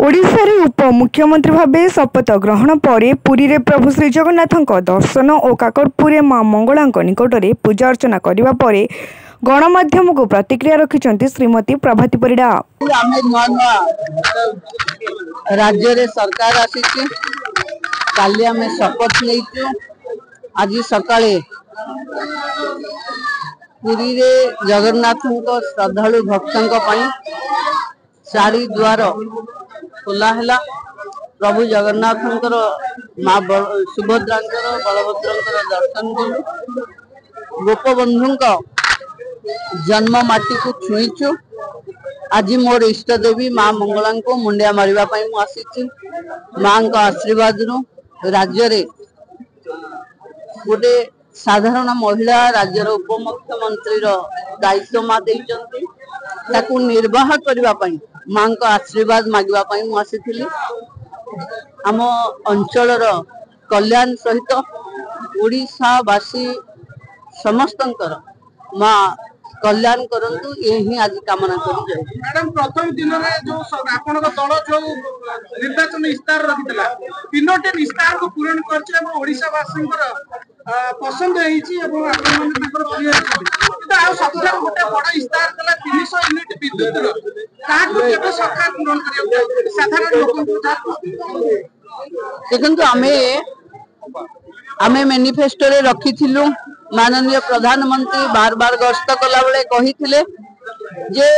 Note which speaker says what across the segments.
Speaker 1: ओडिशारे उपमुख्यमंत्री भाव शपथ ग्रहण पर पुरी रे प्रभु श्री जगन्नाथ दर्शन और काकटपुर मां मंगला निकट में पूजा अर्चना करने पर गणमाध्यम को प्रतिक्रिया रखिंट श्रीमती प्रभाती परिडा।
Speaker 2: राज्य रे सरकार आसी काली आमे शपथ नहीं आज सकाळे पुरी रे जगन्नाथ श्रद्धालु भक्तों चारि द्वार खोला है। प्रभु जगन्नाथ माँ सुभद्रा बलभद्र दर्शन कलु। गोपबंधु जन्म माटी को छुईचु। आज मोर इष्ट देवी माँ मंगला को मुंडिया मारिबा आसी माँ का आशीर्वाद राज्य रे गोटे साधारण महिला राज्यर उपमुख्यमंत्री दायित्व माँ ताकू निर्वाह करने माँ का आशीर्वाद मागवाई मुझे आम अंचल कल्याण सहित ओडिशावासी समस्त माँ कल्याण करंतु यही आज कामना करी।
Speaker 3: मैडम प्रथम दिन में जो आपण दल जो निर्वाचन इस्तार रखिला तीनोटे इस्तार को पूरण कर ओडिशावासी पसंद गोटे बड़ इस्तार कला 300 यूनिट विद्युत सरकार पूरण कर साधारण लोक
Speaker 2: देखो आमे मैनिफेस्टो रे रखिथिलु। माननीय प्रधानमंत्री बार बार गस्त कला बेले कहिथिले जे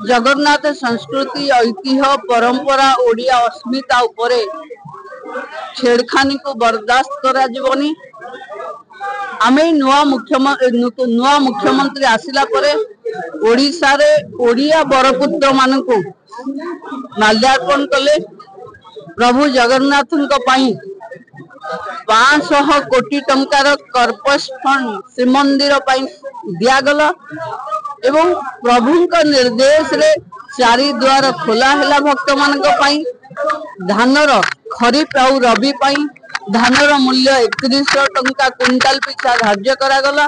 Speaker 2: जगन्नाथ संस्कृति ऐतिह्य परंपरा ओडिया अस्मिता उपरे छेड़खानी को बर्दाश्त करा जीवनी। आमे नुआ मुख्यमंत्री आसिला परे ओडिशा रे ओडिया बरपुत्र मानकु माल्यार्पण कले। प्रभु जगन्नाथ पाई 500 कोटी टंकार कर्पस फंड श्रीमंदिर दिगला एवं प्रभु निर्देश रे चारि द्वार खोला है। भक्त मान धानर खरीफ और रबी धानर मूल्य 3100 टंका क्विंटाल पिछा धार्य करागला।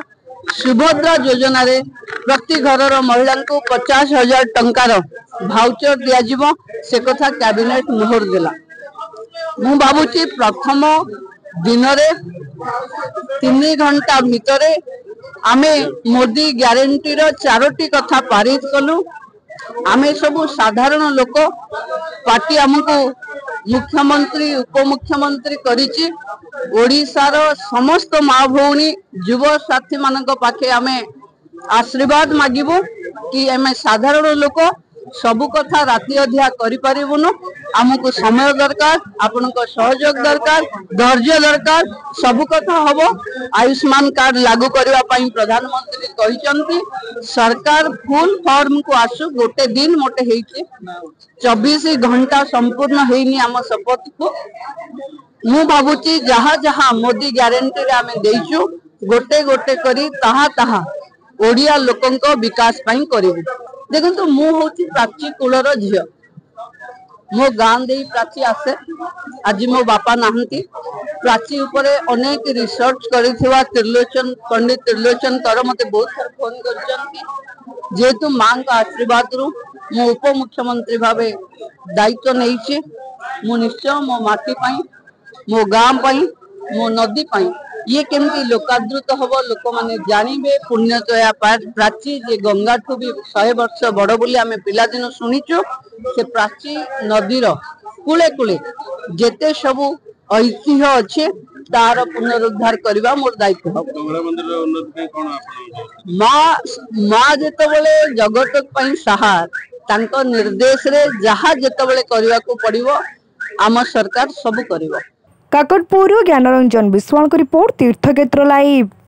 Speaker 2: सुभद्रा योजना रे प्रति घर महिला को 50,000 टंकार भाउचर दिया से कथा कैबिनेट मोहर देला। मु भावुची प्रथम दिन रे 3 घंटा भितर आमे मोदी ग्यारंटी रो 4टी कथा पारित कलु। आमे सब साधारण लोक पार्टी हमको मुख्यमंत्री उपमुख्यमंत्री करिछि। ओडिशा रो समस्त माँ भौणी युव साथी मानक पाखे आमे आशीर्वाद मागिबो कि आमे साधारण लोक सबु कथा राति अधिया करि परिबुनु। आमको समय दरकार, आपनका सहयोग दरकार, धैर्य दरकार, सबु कथा हबो। आयुष्मान कार्ड लागू करबा पई प्रधानमंत्री कहिसंती सरकार फुल फॉर्म को आसु। गोटे दिन मोटे हेइचे 24 घंटा संपूर्ण हेइनी आम शपथ को। मु भाबुची जहाँ जहाँ मोदी ग्यारंटी रे आमे देइछु गोटे गोटे करी ताहा ताहा ओडिया लोकंको विकास पई करिबु। देखो मु हूँ प्राची कूलर झील मो गाँ दे प्राची आसे। आज मो बापा नहांती प्राची उपरे अनेक रिसर्च करिथिवा त्रिलोचन पंडित त्रिलोचन कर मते बहुत फोन कर जेहेतु माँ का आशीर्वाद रु मो उप मुख्यमंत्री भावे दायित्व नहीं मु निश्चय मो माटी पाई मो गाँ पाई मो नदी पाई ये केमती लोकादृत हम लोक मैंने जानवे। पुण्यतया प्राची जे गंगा ठू भी 100 वर्ष बड़ बोली आमे पिलादिन शुणीचु। से प्राची नदीर कूले कूले जेते सबू ऐतिह्य अच्छे तार पुनरुद्धार करवा मोर दायित्व हम। माँ जेतबेले जगत पई सहार तांको निर्देश रे जहा जेतबेले करवा को पड़िबो आम सरकार सब करिवो।
Speaker 1: काकटपुर ज्ञानरंजन विश्वाल को रिपोर्ट तीर्थक्षेत्र लाइव।